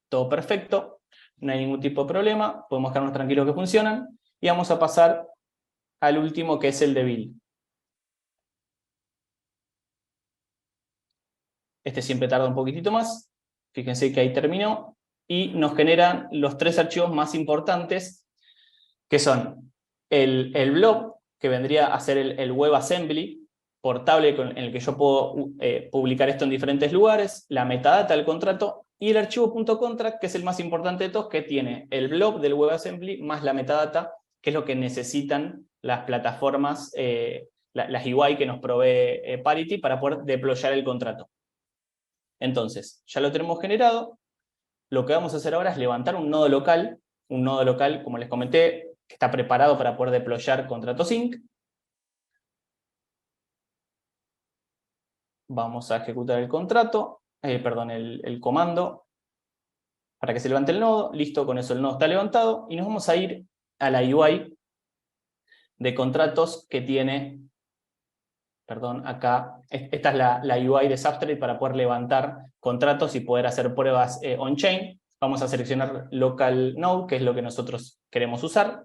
todo perfecto, no hay ningún tipo de problema, podemos quedarnos tranquilos que funcionan, y vamos a pasar al último, que es el de build. Este siempre tarda un poquitito más, fíjense que ahí terminó, y nos generan los 3 archivos más importantes, que son el blob, que vendría a ser el WebAssembly portable en el que yo puedo publicar esto en diferentes lugares, la metadata del contrato, y el archivo .contract, que es el más importante de todos, que tiene el blob del WebAssembly más la metadata, que es lo que necesitan las plataformas, las UI que nos provee Parity para poder deployar el contrato. Entonces, ya lo tenemos generado. Lo que vamos a hacer ahora es levantar un nodo local, como les comenté, que está preparado para poder deployar contrato sync. Vamos a ejecutar el contrato, el comando, para que se levante el nodo. Listo, con eso el nodo está levantado, y nos vamos a ir a la UI de contratos que tiene, acá, esta es la UI de Substrate para poder levantar contratos y poder hacer pruebas on-chain. Vamos a seleccionar Local Node, que es lo que nosotros queremos usar.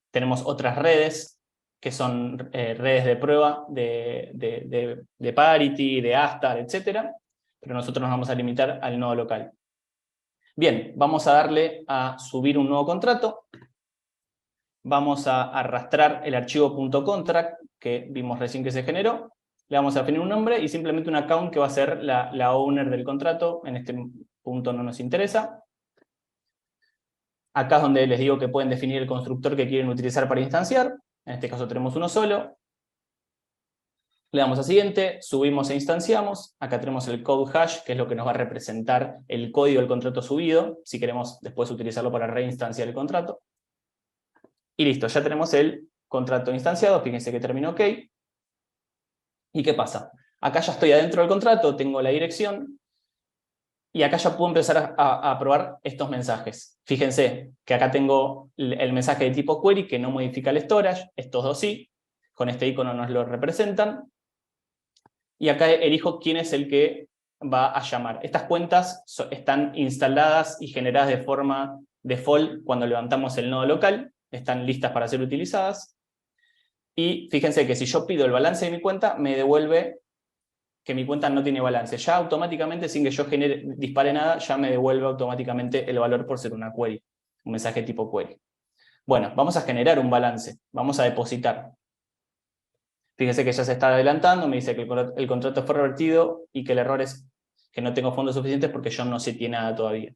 Tenemos otras redes, que son redes de prueba de Parity, de Astar, etc. Pero nosotros nos vamos a limitar al nodo local. Bien, vamos a darle a subir un nuevo contrato. Vamos a arrastrar el archivo .contract que vimos recién que se generó. Le vamos a definir un nombre y simplemente un account que va a ser la owner del contrato. En este punto no nos interesa. Acá es donde les digo que pueden definir el constructor que quieren utilizar para instanciar. En este caso tenemos uno solo. Le damos a siguiente, subimos e instanciamos. Acá tenemos el code hash, que es lo que nos va a representar el código del contrato subido, si queremos después utilizarlo para reinstanciar el contrato. Y listo, ya tenemos el contrato instanciado. Fíjense que terminó ok. ¿Y qué pasa? Acá ya estoy adentro del contrato, tengo la dirección, y acá ya puedo empezar a probar estos mensajes. Fíjense que acá tengo el mensaje de tipo query que no modifica el storage, estos dos sí, con este icono nos lo representan. Y acá elijo quién es el que va a llamar. Estas cuentas están instaladas y generadas de forma default cuando levantamos el nodo local, están listas para ser utilizadas. Y fíjense que si yo pido el balance de mi cuenta, me devuelve que mi cuenta no tiene balance. Ya automáticamente, sin que yo dispare nada, ya me devuelve automáticamente el valor por ser una query, un mensaje tipo query. Bueno, vamos a generar un balance, vamos a depositar. Fíjense que ya se está adelantando, me dice que el contrato fue revertido y que el error es que no tengo fondos suficientes porque yo no seteé nada todavía.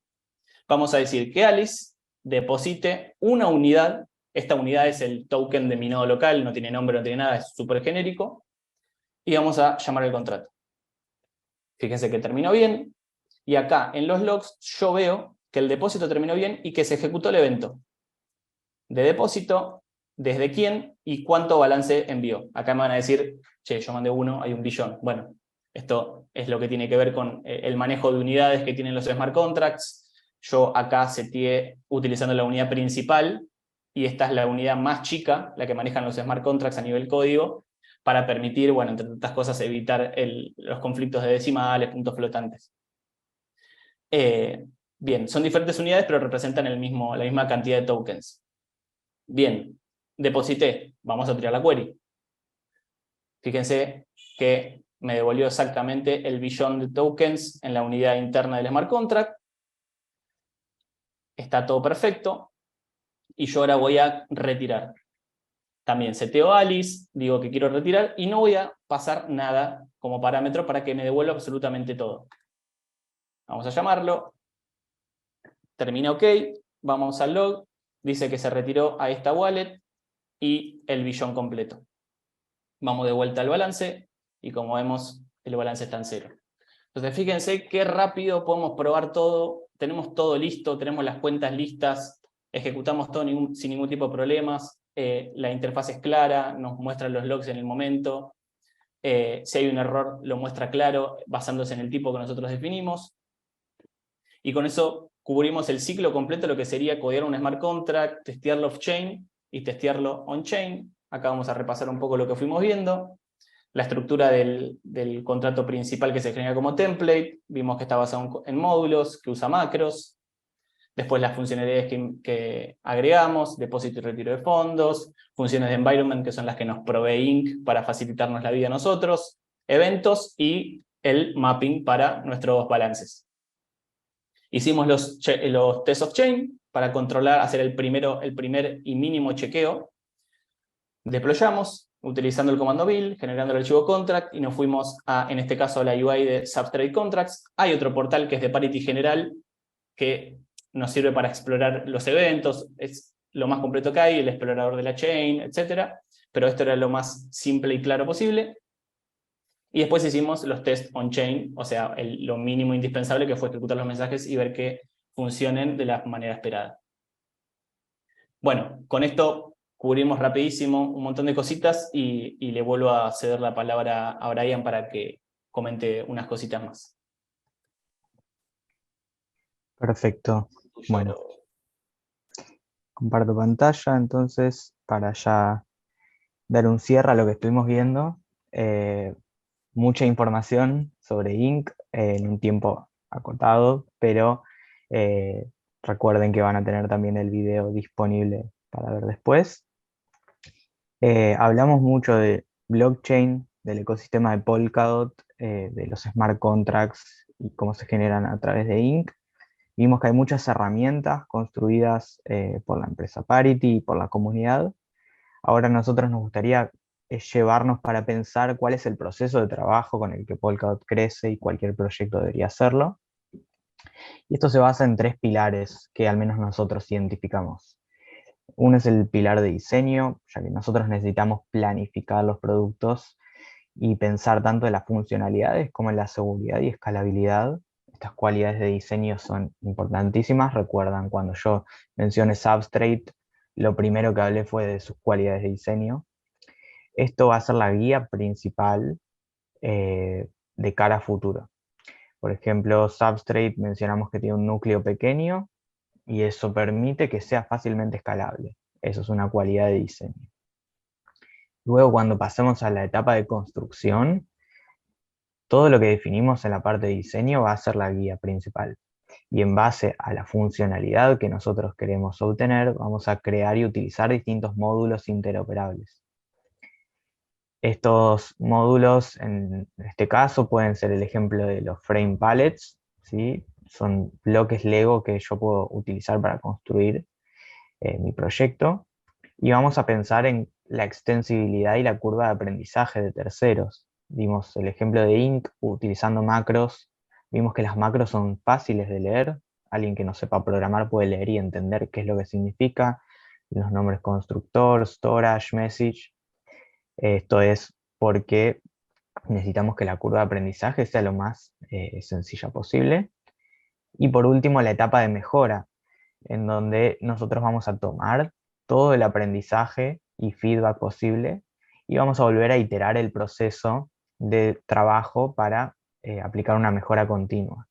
Vamos a decir que Alice deposite una unidad. Esta unidad es el token de mi nodo local, no tiene nombre, no tiene nada, es súper genérico. Y vamos a llamar el contrato. Fíjense que terminó bien. Y acá en los logs yo veo que el depósito terminó bien y que se ejecutó el evento de depósito, desde quién y cuánto balance envió. Acá me van a decir, che, yo mandé 1, hay 1.000.000.000. Bueno, esto es lo que tiene que ver con el manejo de unidades que tienen los smart contracts. Yo acá seteé utilizando la unidad principal, y esta es la unidad más chica, la que manejan los smart contracts a nivel código, para permitir, bueno, entre tantas cosas, evitar los conflictos de decimales, puntos flotantes. Bien, son diferentes unidades, pero representan la misma cantidad de tokens. Bien, deposité, vamos a tirar la query. Fíjense que me devolvió exactamente el billón de tokens en la unidad interna del smart contract. Está todo perfecto. Y yo ahora voy a retirar. También seteo Alice, digo que quiero retirar y no voy a pasar nada como parámetro para que me devuelva absolutamente todo. Vamos a llamarlo. Termina OK. Vamos al log. Dice que se retiró a esta wallet y el billón completo. Vamos de vuelta al balance y como vemos el balance está en 0. Entonces fíjense qué rápido podemos probar todo. Tenemos todo listo, tenemos las cuentas listas, ejecutamos todo sin ningún tipo de problemas. La interfaz es clara, nos muestra los logs en el momento. Si hay un error lo muestra claro basándose en el tipo que nosotros definimos. Y con eso cubrimos el ciclo completo, lo que sería codear un smart contract, testearlo off-chain y testearlo on-chain. Acá vamos a repasar un poco lo que fuimos viendo. La estructura del contrato principal que se genera como template. Vimos que está basado en módulos, que usa macros. Después las funcionalidades que agregamos, depósito y retiro de fondos, funciones de environment que son las que nos provee Inc para facilitarnos la vida a nosotros, eventos y el mapping para nuestros balances. Hicimos los test of chain para controlar, hacer el primer y mínimo chequeo. Deployamos utilizando el comando build, generando el archivo contract y nos fuimos a, en este caso, a la UI de Substrate Contracts. Hay otro portal que es de Parity General que nos sirve para explorar los eventos, es lo más completo que hay, el explorador de la chain, etc. Pero esto era lo más simple y claro posible. Y después hicimos los test on-chain, o sea, lo mínimo indispensable que fue ejecutar los mensajes y ver que funcionen de la manera esperada. Bueno, con esto cubrimos rapidísimo un montón de cositas y le vuelvo a ceder la palabra a Brian para que comente unas cositas más. Perfecto. Bueno, comparto pantalla entonces para ya dar un cierre a lo que estuvimos viendo. Mucha información sobre Inc en un tiempo acotado, pero recuerden que van a tener también el video disponible para ver después. Hablamos mucho de blockchain, del ecosistema de Polkadot, de los smart contracts y cómo se generan a través de Inc. Vimos que hay muchas herramientas construidas por la empresa Parity y por la comunidad. Ahora a nosotros nos gustaría llevarnos para pensar cuál es el proceso de trabajo con el que Polkadot crece y cualquier proyecto debería hacerlo. Y esto se basa en 3 pilares que al menos nosotros identificamos. Uno es el pilar de diseño, ya que nosotros necesitamos planificar los productos y pensar tanto en las funcionalidades como en la seguridad y escalabilidad. Estas cualidades de diseño son importantísimas. Recuerdan cuando yo mencioné Substrate, lo primero que hablé fue de sus cualidades de diseño. Esto va a ser la guía principal de cara a futuro. Por ejemplo, Substrate mencionamos que tiene un núcleo pequeño y eso permite que sea fácilmente escalable. Eso es una cualidad de diseño. Luego, cuando pasemos a la etapa de construcción, todo lo que definimos en la parte de diseño va a ser la guía principal. Y en base a la funcionalidad que nosotros queremos obtener, vamos a crear y utilizar distintos módulos interoperables. Estos módulos, en este caso, pueden ser el ejemplo de los frame palettes, ¿sí? Son bloques Lego que yo puedo utilizar para construir mi proyecto. Y vamos a pensar en la extensibilidad y la curva de aprendizaje de terceros. Dimos el ejemplo de Inc. utilizando macros. Vimos que las macros son fáciles de leer. Alguien que no sepa programar puede leer y entender qué es lo que significa. Los nombres constructor, storage, message. Esto es porque necesitamos que la curva de aprendizaje sea lo más sencilla posible. Y por último, la etapa de mejora, en donde nosotros vamos a tomar todo el aprendizaje y feedback posible y vamos a volver a iterar el proceso de trabajo para aplicar una mejora continua.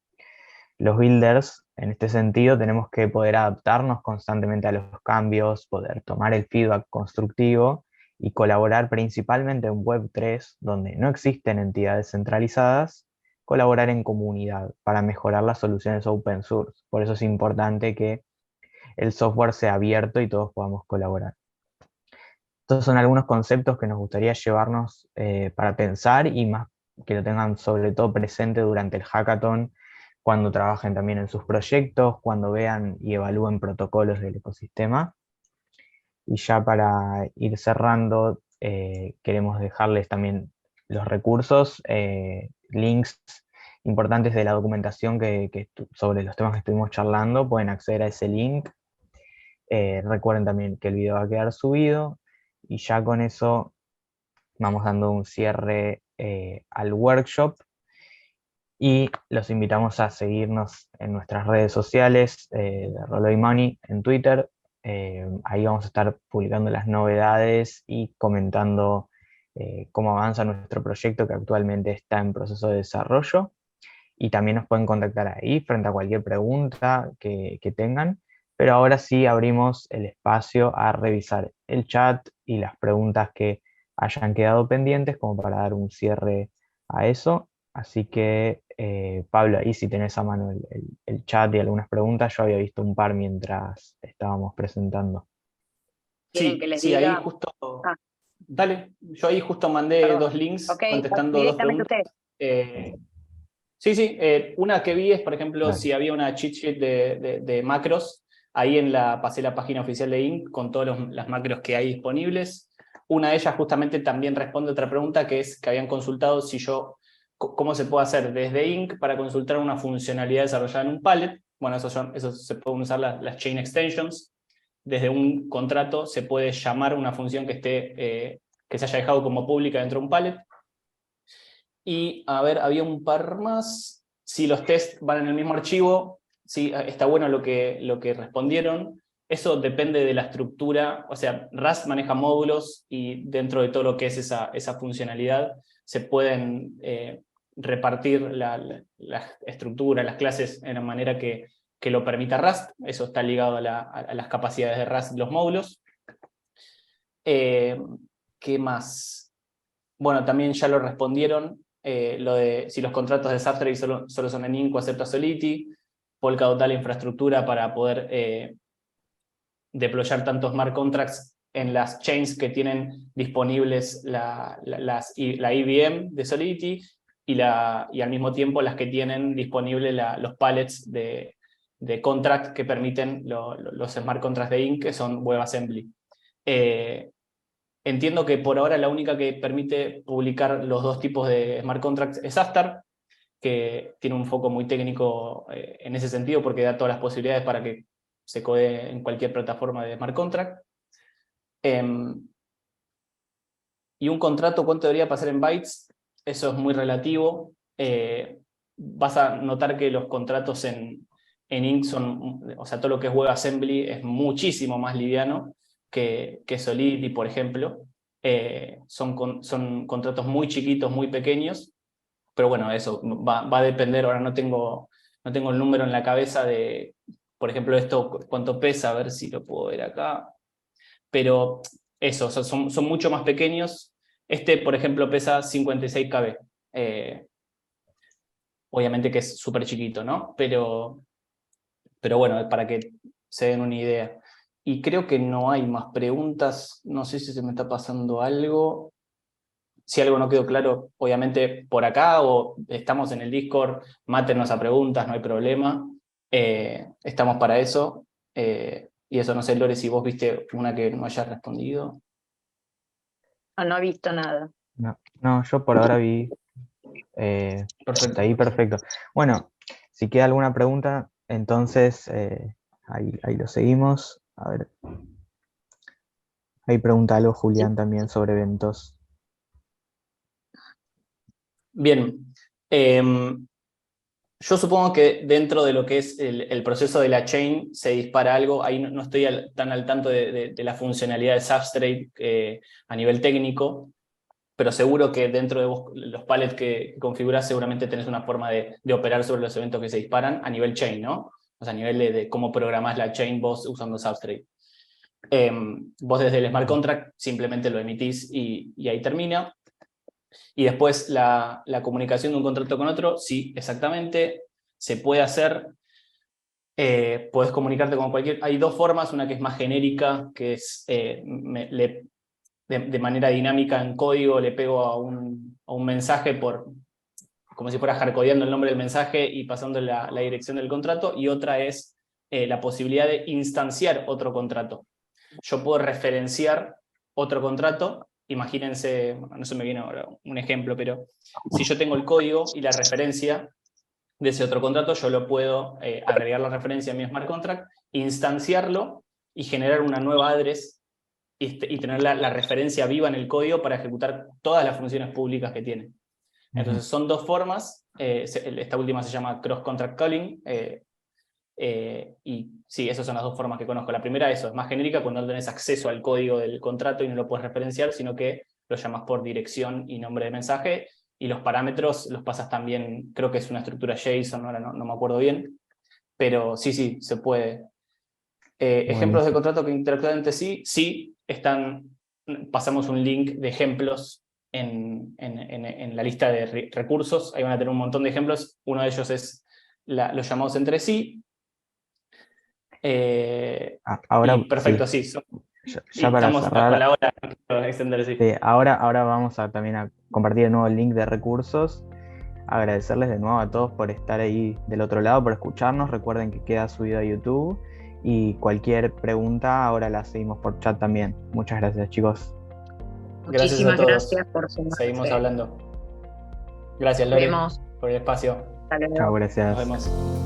Los builders, en este sentido, tenemos que poder adaptarnos constantemente a los cambios, poder tomar el feedback constructivo y colaborar principalmente en Web3, donde no existen entidades centralizadas, colaborar en comunidad para mejorar las soluciones open source. Por eso es importante que el software sea abierto y todos podamos colaborar. Estos son algunos conceptos que nos gustaría llevarnos para pensar y más que lo tengan sobre todo presente durante el hackathon, cuando trabajen también en sus proyectos, cuando vean y evalúen protocolos del ecosistema. Y ya para ir cerrando, queremos dejarles también los recursos, links importantes de la documentación sobre los temas que estuvimos charlando. Pueden acceder a ese link. Recuerden también que el video va a quedar subido y ya con eso vamos dando un cierre al workshop y los invitamos a seguirnos en nuestras redes sociales de Rollo y Money en Twitter. Ahí vamos a estar publicando las novedades y comentando cómo avanza nuestro proyecto que actualmente está en proceso de desarrollo. Y también nos pueden contactar ahí frente a cualquier pregunta que tengan. Pero ahora sí abrimos el espacio a revisar el chat y las preguntas que hayan quedado pendientes como para dar un cierre a eso. Así que, Pablo, ahí si tenés a mano el chat y algunas preguntas, yo había visto un par mientras estábamos presentando. ¿Quieren que les Sí, diga? ahí justo... Dale, yo ahí justo mandé Perdón. dos links Ok, contestando dos directamente preguntas. ustedes. Sí, una que vi es, por ejemplo, Dale. si había una cheat sheet de macros, ahí pasé la página oficial de Inc. con todas las macros que hay disponibles. Una de ellas justamente también responde a otra pregunta, que es que habían consultado cómo se puede hacer desde Inc. para consultar una funcionalidad desarrollada en un pallet. Bueno, eso se pueden usar las chain extensions. Desde un contrato se puede llamar una función que se haya dejado como pública dentro de un pallet. Y, a ver, había un par más. Si los tests van en el mismo archivo, sí, está bueno lo que respondieron. Eso depende de la estructura. O sea, Rust maneja módulos y dentro de todo lo que es esa funcionalidad se pueden repartir la estructura, las clases en la manera que lo permita Rust. Eso está ligado a las capacidades de Rust, los módulos. ¿Qué más? Bueno, también ya lo respondieron, lo de si los contratos de Saftrade solo son en Inc o acepta Solidity, Polkadot da la infraestructura para poder deployar tantos smart contracts en las chains que tienen disponibles la EVM de Solidity y al mismo tiempo las que tienen disponibles los pallets de contract que permiten los smart contracts de Inc, que son WebAssembly. Entiendo que por ahora la única que permite publicar los dos tipos de smart contracts es Astar, que tiene un foco muy técnico en ese sentido porque da todas las posibilidades para que se codee en cualquier plataforma de smart contract. Y un contrato, ¿cuánto debería pasar en bytes? Eso es muy relativo. Vas a notar que los contratos en Inc son, o sea, todo lo que es WebAssembly es muchísimo más liviano que Solidity, por ejemplo. Son contratos muy chiquitos, muy pequeños, pero bueno, eso va a depender. Ahora no tengo el número en la cabeza de, por ejemplo, esto cuánto pesa, a ver si lo puedo ver acá. Pero eso, son mucho más pequeños. Este, por ejemplo, pesa 56 KB. Obviamente que es súper chiquito, ¿no? Pero bueno, para que se den una idea. Y creo que no hay más preguntas. No sé si se me está pasando algo. Si algo no quedó claro, obviamente por acá o estamos en el Discord, mátenos a preguntas, no hay problema. Estamos para eso. Y eso, no sé, Lore, si vos viste una que no hayas respondido. No he visto nada. No, yo por ahora vi Perfecto. hasta ahí perfecto. Bueno, si queda alguna pregunta, entonces ahí lo seguimos. A ver. Ahí pregunta algo Julián también sobre eventos. Bien. Yo supongo que dentro de lo que es el proceso de la chain se dispara algo. Ahí no estoy tan al tanto de la funcionalidad de Substrate a nivel técnico, pero seguro que dentro de vos, los pallets que configurás seguramente tenés una forma de operar sobre los eventos que se disparan a nivel chain, ¿no? O sea, a nivel de cómo programás la chain vos usando Substrate. Vos desde el smart contract simplemente lo emitís y ahí termina. Y después la comunicación de un contrato con otro, sí, exactamente, se puede hacer. Podés comunicarte con cualquier... Hay dos formas, una que es más genérica, que es de manera dinámica en código, le pego a un mensaje como si fuera hardcodeando el nombre del mensaje y pasando la dirección del contrato, y otra es la posibilidad de instanciar otro contrato. Yo puedo referenciar otro contrato. Imagínense, no se me viene ahora un ejemplo, pero si yo tengo el código y la referencia de ese otro contrato, yo lo puedo agregar la referencia a mi smart contract, instanciarlo y generar una nueva address y tener la referencia viva en el código para ejecutar todas las funciones públicas que tiene. Entonces son dos formas. Esta última se llama cross contract calling. Y sí, esas son las dos formas que conozco. La primera, eso, es más genérica cuando no tenés acceso al código del contrato y no lo puedes referenciar, sino que lo llamas por dirección y nombre de mensaje, y los parámetros los pasas también, creo que es una estructura JSON, ahora no me acuerdo bien, pero sí, se puede. Ejemplos de contrato que interactúan entre sí, sí, pasamos un link de ejemplos en la lista de recursos. Ahí van a tener un montón de ejemplos. Uno de ellos es los llamados entre sí. Ahora, perfecto, sí. sí. Ya para Estamos cerrar, con la hora de extender, sí. ahora vamos también a compartir de nuevo el link de recursos. Agradecerles de nuevo a todos por estar ahí del otro lado, por escucharnos. Recuerden que queda subido a YouTube y cualquier pregunta ahora la seguimos por chat también. Muchas gracias, chicos. Muchísimas Gracias a todos. gracias por sumarse. Seguimos hablando. Gracias, Nos Lore, vemos. por el espacio. Hasta luego. Chao, gracias. Nos vemos.